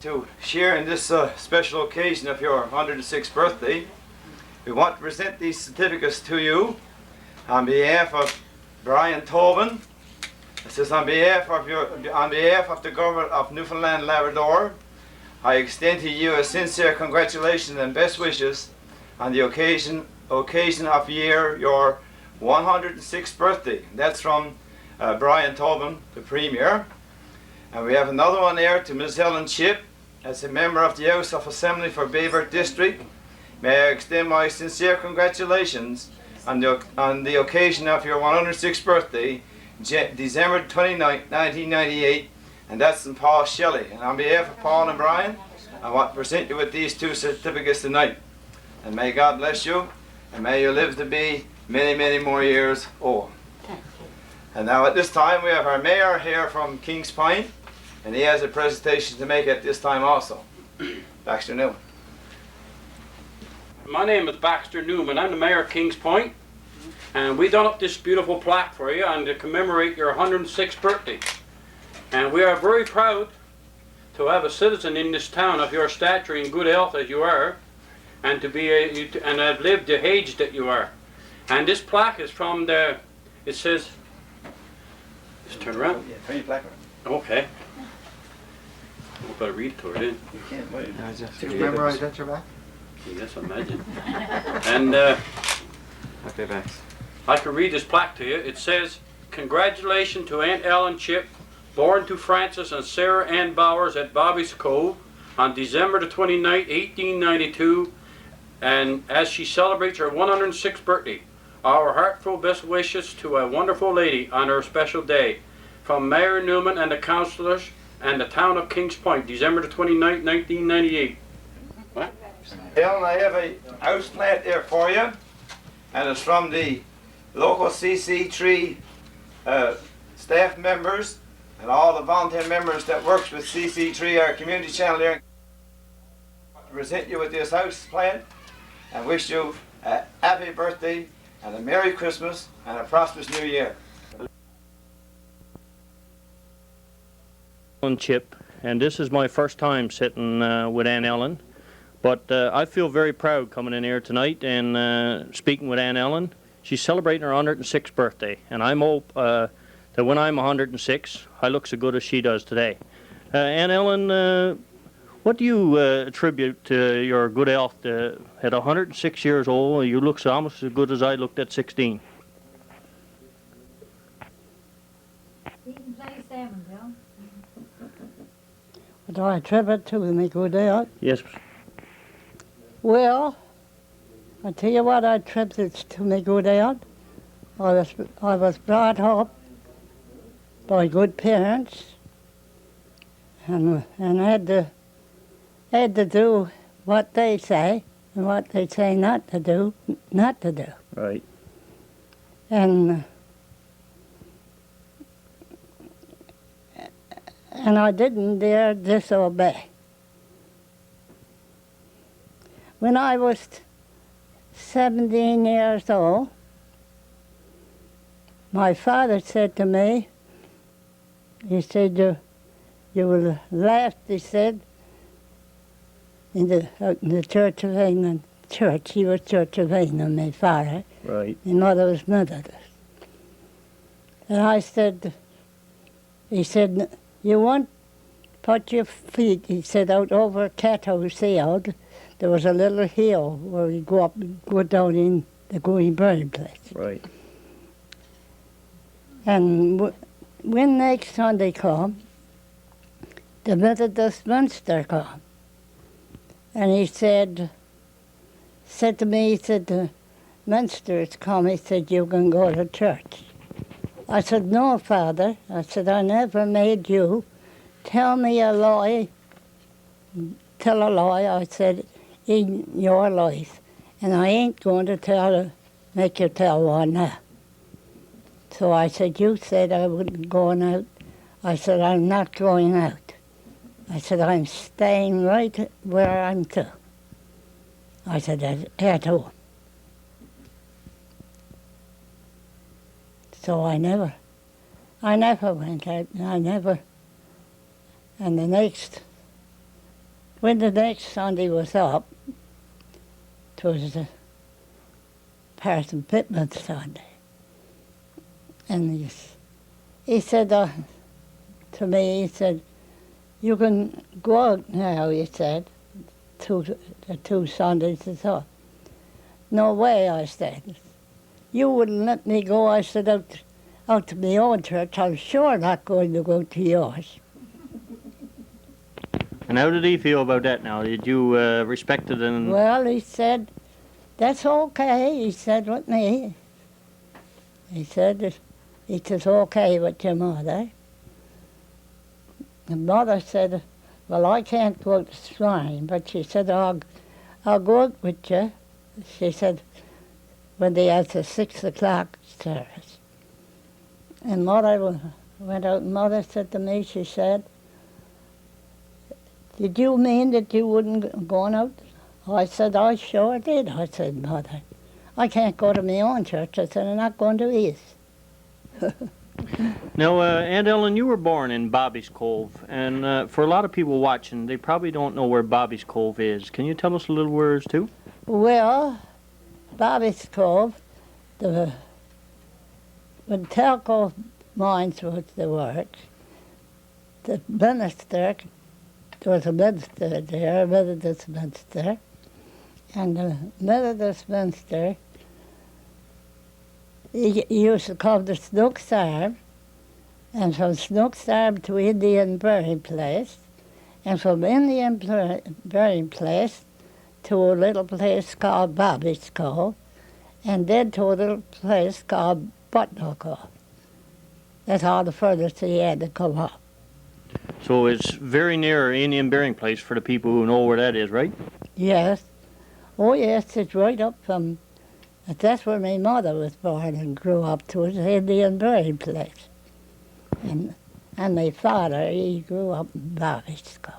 To share in this special occasion of your 106th birthday, we want to present these certificates to you on behalf of Brian Tobin. This is on behalf of the government of Newfoundland and Labrador. I extend to you a sincere congratulations and best wishes on the occasion of your 106th birthday. That's from Brian Tobin, the Premier. And we have another one there to Ms. Helen Chipp, as a member of the House of Assembly for Bayburt District. May I extend my sincere congratulations on the occasion of your 106th birthday, December 29, 1998, and that's from Paul Shelley. And on behalf of Paul and Brian, I want to present you with these two certificates tonight. And may God bless you, and may you live to be many, many more years old. And now at this time we have our mayor here from Kings Point, and he has a presentation to make at this time also. Baxter Newman. My name is Baxter Newman. I'm the mayor of Kings Point, and we done up this beautiful plaque for you and to commemorate your 106th birthday. And we are very proud to have a citizen in this town of your stature and good health as you are, and and have lived the age that you are. And this plaque is from it says, just turn around. Yeah, turn your plaque around. Okay. I better read it to her then. You can't wait. Did you memorize that, your back? Yes, I imagine. And Okay, thanks. I can read this plaque to you. It says, "Congratulations to Aunt Ellen Chipp, born to Francis and Sarah Ann Bowers at Bobby's Cove on December the 29th, 1892, and as she celebrates her 106th birthday. Our heartfelt best wishes to a wonderful lady on her special day. From Mayor Newman and the councillors and the town of Kings Point, December the 29th, 1998. What? Ellen, I have a house plant there for you, and it's from the local CC3 staff members and all the volunteer members that works with CC3, our community channel here. To present you with this house plant and wish you a happy birthday and a Merry Christmas and a prosperous New Year. Chipp, and this is my first time sitting with Aunt Ellen, but I feel very proud coming in here tonight and speaking with Aunt Ellen. She's celebrating her 106th birthday, and I hope that when I'm 106, I look so good as she does today. Aunt Ellen, what do you attribute to your good health? At 106 years old, you look almost as good as I looked at 16. You can play salmon, Bill. What do I attribute to my good health? Yes. Well, I tell you what I attribute to my good health. I was brought up by good parents, and I had to do what they say and what they say not to do. Right. And I didn't dare disobey. When I was 17 years old, my father said to me, he said, you will laugh, he said, in the Church of England church. He was Church of England, my father. Right. My mother was Methodist. And I said, he said, you won't put your feet, he said, out over Cathouse Field. There was a little hill where you go down in the Going Burn place. Right. And when next Sunday come, the Methodist minister come. And he said to me, he said, the minister has come, he said, you can go to church. I said, no, Father. I said, I never made you tell me a lie, tell a lie, I said, in your life. And I ain't going to make you tell one now. So I said, you said I wouldn't go out. I said, I'm not going out. I said, I'm staying right where I'm to. I said, at home. So I never went out, and the next when the next Sunday was up, it was Parson Pittman's Sunday. And he said to me, he said, you can go out now, he said, the 2 Sundays is up. No way, I said. You wouldn't let me go, I said, out to my own church. I'm sure not going to go to yours. And how did he feel about that now? Did you respect it? And Well, he said, that's okay, he said with me. He said, it's okay with your mother. And mother said, well, I can't go to shrine, but she said, I'll go out with you. She said, when they had the 6 o'clock service. And mother went out, and mother said to me, she said, did you mean that you wouldn't go out? I said, I sure did. I said, Mother, I can't go to my own church. I said, I'm not going to his. now, Aunt Ellen, you were born in Bobby's Cove, and for a lot of people watching, they probably don't know where Bobby's Cove is. Can you tell us a little words too? Well, Bobby's Cove, when telco mines was the work, the minister, there was a minister there, a Methodist minister, and the Methodist minister, he used to come to Snook's Arm, and from Snook's Arm to Indian Burying Place, and from Indian Burying Place to a little place called Bobby's Cove, and then to a little place called Butler Cove. That's all the furthest he had to come up. So it's very near Indian Burying Place for the people who know where that is, right? Yes. Oh, yes, it's right up from, that's where my mother was born and grew up to, it, Indian Burying Place. And my father, he grew up in Bobby's Cove.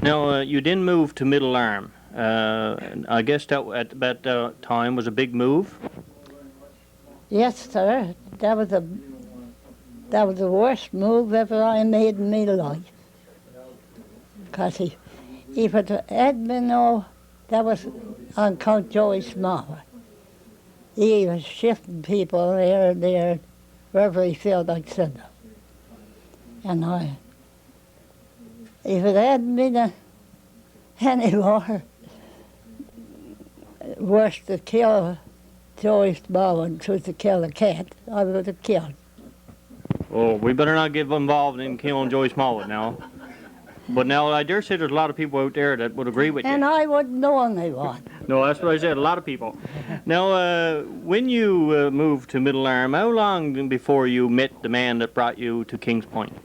Now, you didn't move to Middle Arm. I guess that at that time was a big move. Yes, sir. That was the worst move ever I made in my life. Because if it had been that was on Count Joey Smaller. He was shifting people here and there wherever he felt like sending them. And if it hadn't been any more worse to kill Joey Smaller than to kill a cat, I would have killed. Oh, we better not get involved in killing Joey Smollett now. But now, I dare say there's a lot of people out there that would agree with you. And I wouldn't know anyone. No, that's what I said, a lot of people. Now, when you moved to Middle Arm, how long before you met the man that brought you to Kings Point?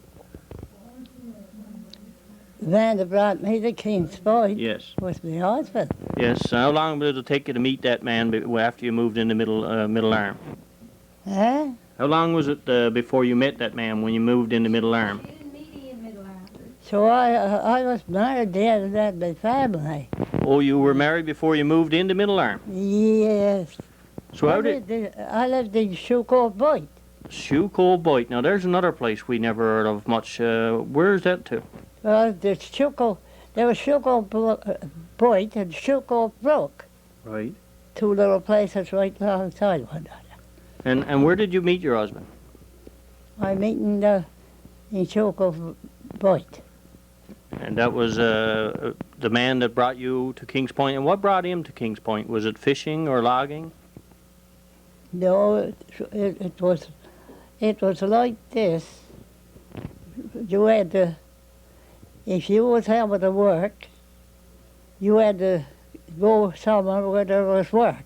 The man that brought me to Kings Point Yes. was my husband. Yes, how long did it take you to meet that man after you moved into Middle Arm? Huh? How long was it before you met that man when you moved into Middle Arm? You didn't meet him in Middle Arm. So I was married there and had my family. Oh, you were married before you moved into Middle Arm? Yes. So how did... I lived in Shoecold Boyd. Shoecold Boyd. Now, there's another place we never heard of much. Where's that to? Well, there was Shoecold Boyd and Shoecold Brook. Right. 2 little places right alongside one another. And where did you meet your husband? I meet in Shoecold Boyd. And that was the man that brought you to Kings Point. And what brought him to Kings Point? Was it fishing or logging? No, it was like this. You had to, if you was having to work, you had to go somewhere where there was work.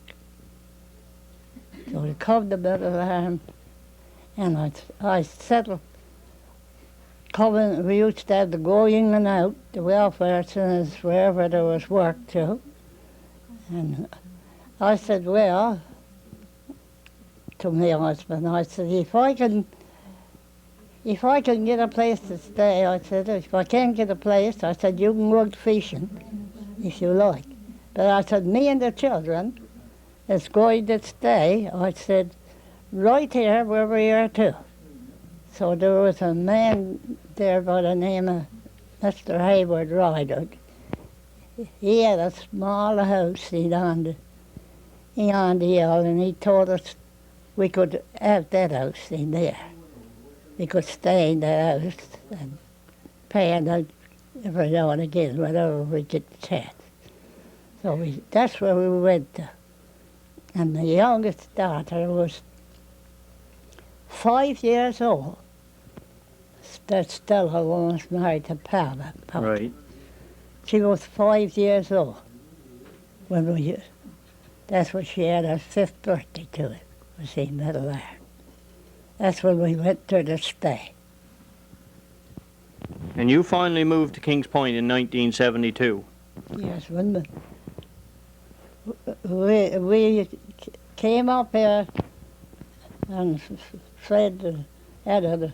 So we come to Middle Arm, and I settled. We used to have to go in and out, the welfare centers, wherever there was work too. And I said, well, to my husband, I said, if I can get a place to stay, I said, if I can't get a place, I said, you can go fishing if you like. But I said, me and the children is going to stay, I said, right here where we are too. So there was a man there by the name of Mr. Hayward Ryder. he had a small house on the hill, and he told us we could have that house in there. We could stay in the house and pay it every now and again, whenever we get the chance. So that's where we went to. And the youngest daughter was 5 years old. That Stella was married to Palmer. Right. She was 5 years old when that's when she had her 5th birthday to it, was in Middle Ireland. That's when we went to the stay. And you finally moved to Kings Point in 1972. Yes, when we came up here, and Fred had a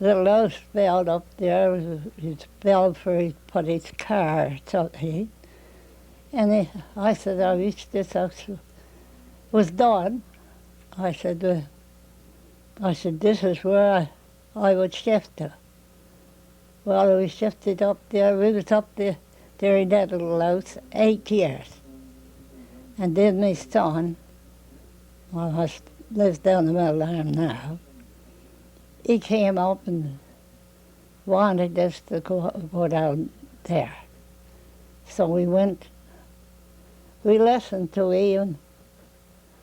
little house built up there. It's built for he put his car or something. And I said, I wish this house was done. I said, this is where I would shift to. Well, we shifted up there. We was up there in that little house 8 years. And then my son, well, lives down the middle arm now, he came up and wanted us to go down there. So we listened to him,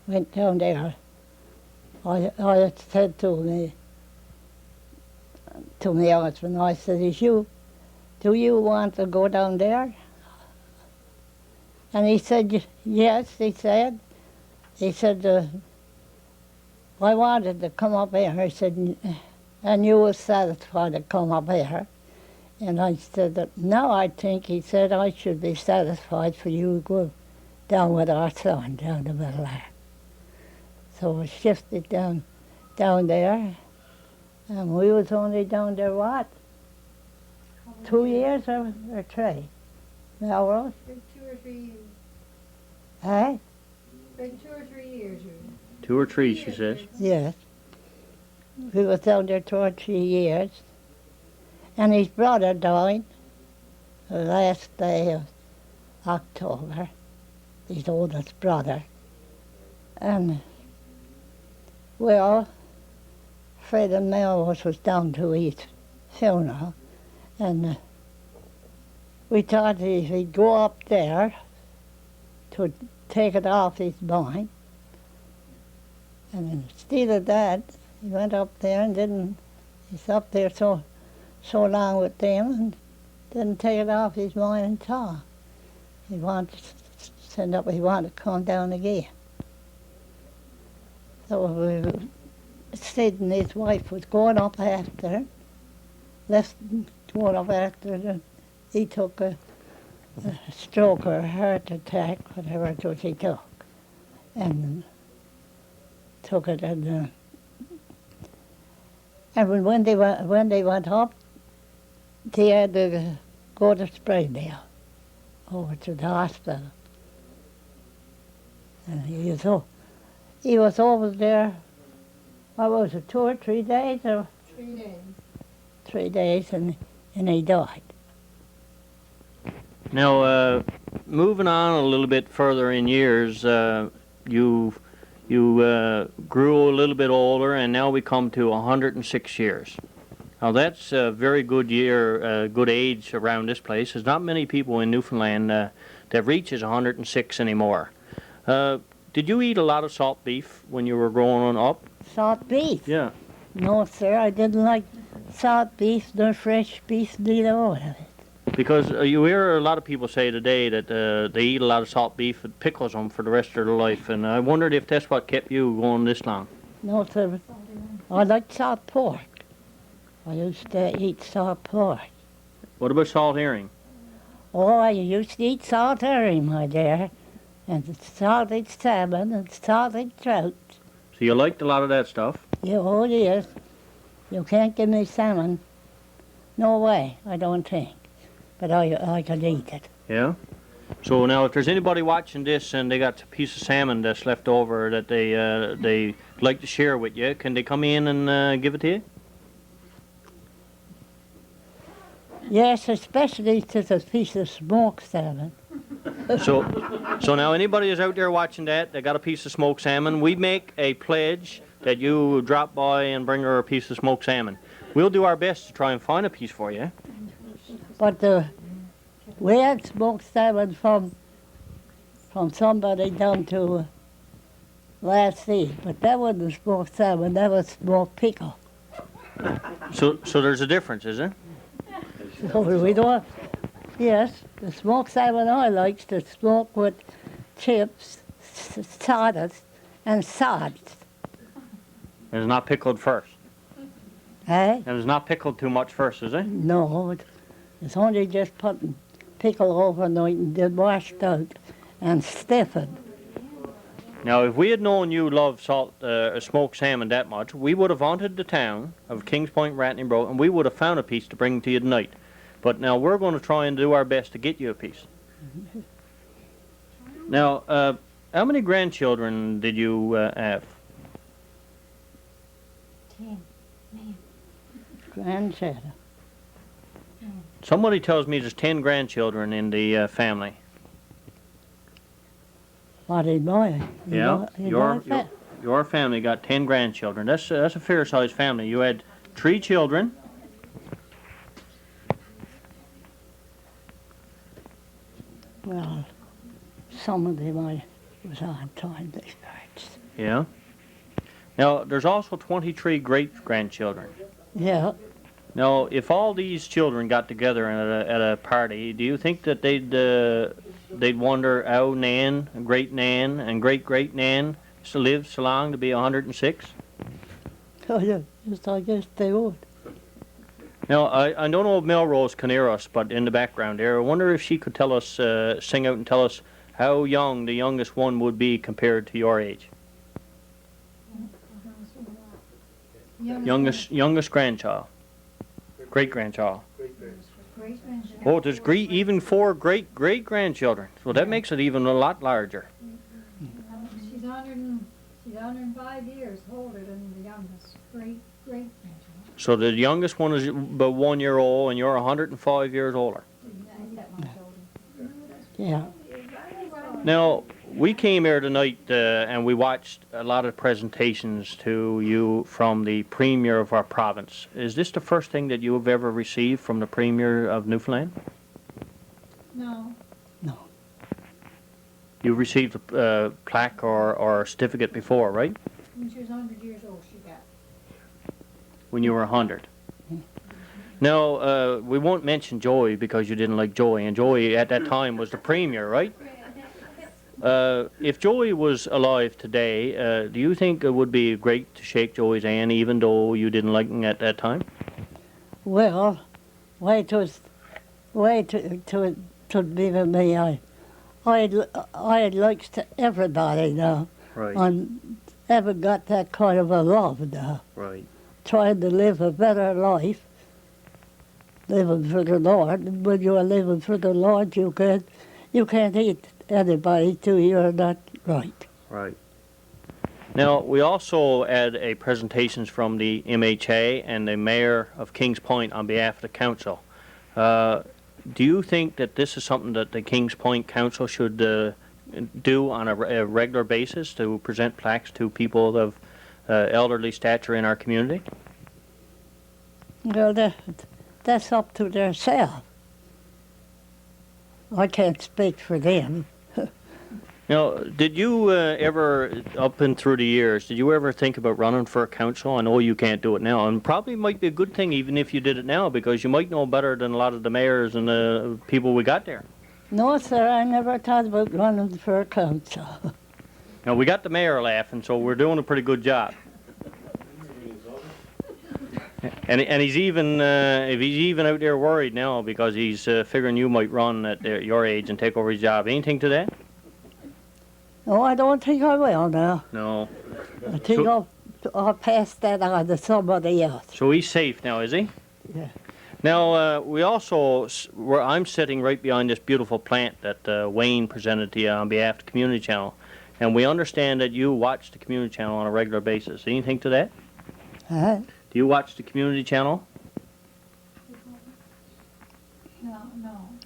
went down there. I said to my husband, I said, do you want to go down there? And he said, yes, he said. He said, I wanted to come up here. He said, and you were satisfied to come up here. And I said, no, I think, he said, I should be satisfied for you to go down with our son down the middle there. So we shifted down there, and we was only down there, what, 2 years or 3? Melrose? Been 2 or 3 years. Eh? Been 2 or 3 years. 2 or 3, she says. Yes. We was down there 2 or 3 years. And his brother died the last day of October, his oldest brother. And, well, Fred and Melrose was down to his funeral. And we thought if he'd go up there to take it off his mind. And instead of that, he went up there and he's up there so long with them and didn't take it off his mind at all. He wanted to come down again. So Sid and his wife was going up after him, going up after him. He took a stroke or a heart attack, whatever it was he took, and took it and when they went up, they had to go to Springdale, over to the hospital. And he was over there, what was it, 2 or 3 days? Or 3 days. 3 days, and he died. Now, moving on a little bit further in years, you grew a little bit older, and now we come to 106 years. Now that's a very good good age around this place. There's not many people in Newfoundland that reaches 106 anymore. Did you eat a lot of salt beef when you were growing up? Salt beef? Yeah. No, sir, I didn't like salt beef nor fresh beef, neither one of it. Because you hear a lot of people say today that they eat a lot of salt beef and pickles them for the rest of their life, and I wondered if that's what kept you going this long. No, sir, I like salt pork. I used to eat salt pork. What about salt herring? Oh, I used to eat salt herring, my dear, and salted salmon and salted trout. So you liked a lot of that stuff? Yeah, oh, yes. You can't give me salmon. No way, I don't think. But I can eat it. Yeah? So now if there's anybody watching this and they got a piece of salmon that's left over that they like to share with you, can they come in and give it to you? Yes, especially to the piece of smoked salmon. So now anybody who's out there watching that, they got a piece of smoked salmon, we make a pledge that you drop by and bring her a piece of smoked salmon. We'll do our best to try and find a piece for you. But we had smoked salmon from somebody down to last sea, but that wasn't smoked salmon, that was smoked pickle. So there's a difference, is there? So we don't, yes, the smoked salmon I like to smoke with chips, sawdust, and sods. And it's not pickled first. Eh? And it's not pickled too much first, is it? No, it's only just putting pickle overnight and then washed out and stiffened. Now, if we had known you loved smoked salmon that much, we would have haunted the town of Kings Point, Ratneborough, and we would have found a piece to bring to you tonight. But now we're going to try and do our best to get you a piece. Now, how many grandchildren did you have? 10. Grandchildren. Somebody tells me there's 10 grandchildren in the family. What in my? Your family got 10 grandchildren. That's a fair-sized family. You had 3 children. Well, some of them I was on time they starts. Yeah. Now, there's also 23 great-grandchildren. Yeah. Now, if all these children got together at a party, do you think that they'd wonder how Nan, great Nan, and great Nan lived so long to be 106? Oh, yeah, yes, I guess they would. Now, I don't know if Melrose can hear us, but in the background there, I wonder if she could tell us, sing out and tell us how young the youngest one would be compared to your age. Youngest grandchild. Great-grandchild. Great-grandchild. Oh, there's even 4 great-grandchildren. So that makes it even a lot larger. She's 105 years older than the youngest. Great-grandchild. So the youngest one is about 1 year old, and you're 105 years older. That much older. Yeah. Now, we came here tonight and we watched a lot of presentations to you from the Premier of our province. Is this the first thing that you have ever received from the Premier of Newfoundland? No. No. You received a plaque or a certificate before, right? When she was 100 years old, she got. When you were 100. Now, we won't mention Joey because you didn't like Joey, and Joey at that time was the Premier, right? If Joey was alive today, do you think it would be great to shake Joey's hand even though you didn't like him at that time? Well, way to be with me. I likes to everybody now. Right. And ever got that kind of a love now. Right. Trying to live a better life, living for the Lord. And when you are living for the Lord, you can't eat anybody till you're not right. Right. Now, we also had a presentations from the MHA and the Mayor of Kings Point on behalf of the Council. Do you think that this is something that the Kings Point Council should do on a regular basis to present plaques to people of elderly stature in our community? Well, that's up to themselves. I can't speak for them. Now, did you ever, up and through the years, did you ever think about running for a council? I know you can't do it now, and probably might be a good thing even if you did it now, because you might know better than a lot of the mayors and the people we got there. No, sir, I never thought about running for a council. Now, we got the mayor laughing, so we're doing a pretty good job. And he's even if he's even out there worried now because he's figuring you might run at your age and take over his job. Anything to that? No, I don't think I will now. No. I think I'll pass that on to somebody else. So he's safe now, is he? Yeah. Now, we also, I'm sitting right behind this beautiful plant that Wayne presented to you on behalf of the Community Channel. And we understand that you watch the Community Channel on a regular basis. Anything to that? Huh? Do you watch the Community Channel?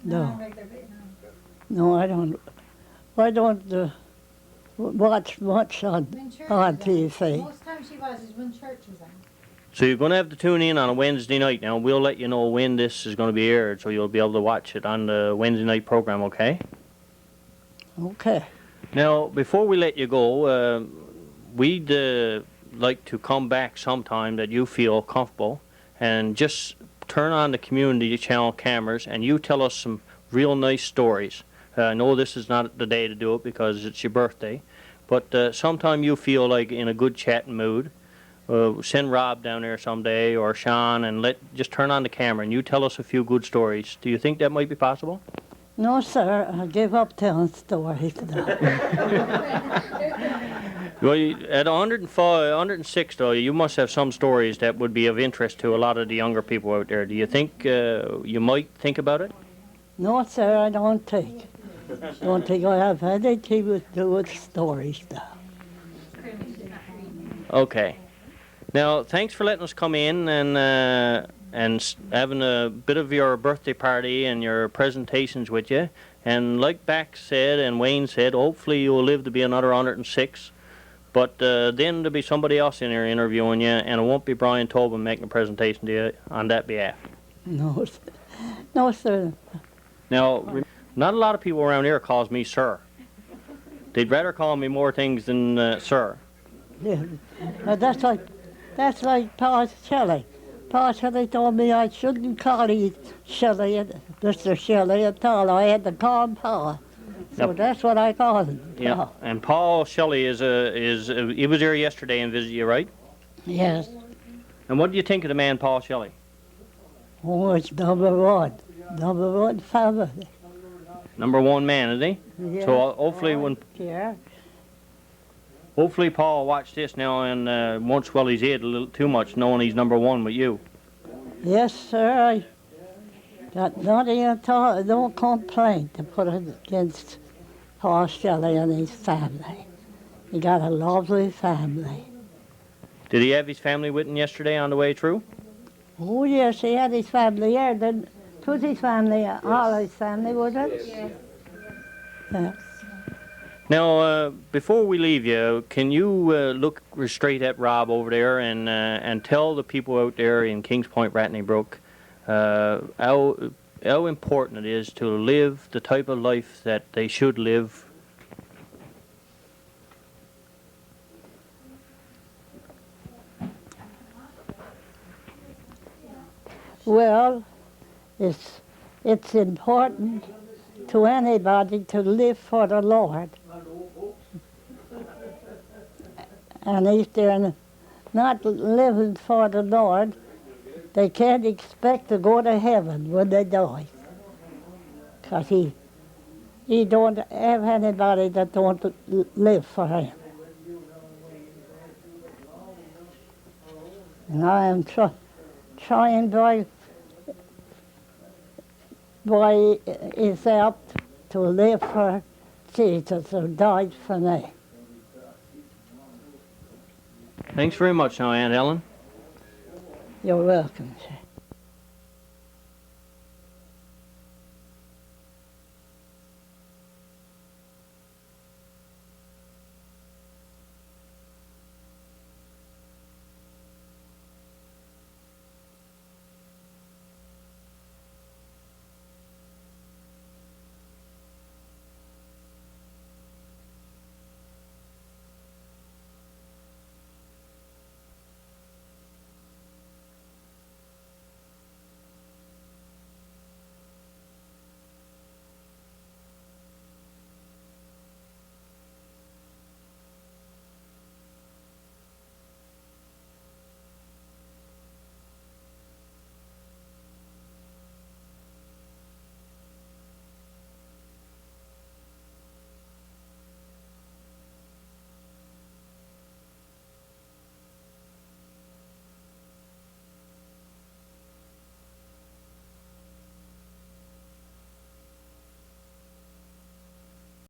No. Regular bit, No, I don't. I don't watch much on When church on is TV. Most times she was is when church was on. So you're going to have to tune in on a Wednesday night. Now, we'll let you know when this is going to be aired, so you'll be able to watch it on the Wednesday night program, okay? Okay. Now, before we let you go, we'd like to come back sometime that you feel comfortable and just turn on the community channel cameras and you tell us some real nice stories. I know this is not the day to do it because it's your birthday, but sometime you feel like in a good chatting mood, send Rob down there someday or Sean and just turn on the camera and you tell us a few good stories. Do you think that might be possible? No, sir. I give up telling stories now. Well, at 105, 106 though, you must have some stories that would be of interest to a lot of the younger people out there. Do you think you might think about it? No, sir. I don't think. Don't think I have anything to do with stories now. Okay. Now, thanks for letting us come in and having a bit of your birthday party and your presentations with you. And like Bax said and Wayne said, hopefully you'll live to be another 106. But then there'll be somebody else in here interviewing you, and it won't be Brian Tobin making a presentation to you on that behalf. No, no, sir. Now, not a lot of people around here calls me sir. They'd rather call me more things than sir. Yeah. That's like Paul Shelley. Paul Shelley told me I shouldn't call him Shelley, Mr. Shelley at all. I had to call him Paul. So Yep. That's what I call him. Yeah. Paul. And Paul Shelley he was here yesterday and visited you, right? Yes. And what do you think of the man Paul Shelley? Oh, it's number one family. Number one man, is he? Yeah. So hopefully when Yeah. hopefully Paul will watch this now and won't swell his head a little too much knowing he's number one with you. Yes, sir. I got nothing at all. No complaint to put it against Paul Shelley and his family. He got a lovely family. Did he have his family with him yesterday on the way through? Oh, yes, he had his family here. Then put his family, all his family, was it? Yes. Yes. Now, before we leave you, can you look straight at Rob over there and tell the people out there in Kings Point, Ratney Brook, how important it is to live the type of life that they should live? Well, it's important to anybody to live for the Lord. And if they're not living for the Lord, they can't expect to go to heaven when they die. Because he don't have anybody that don't live for him. And I am trying by his help to live for Jesus who died for me. Thanks very much now, Aunt Ellen. You're welcome, sir.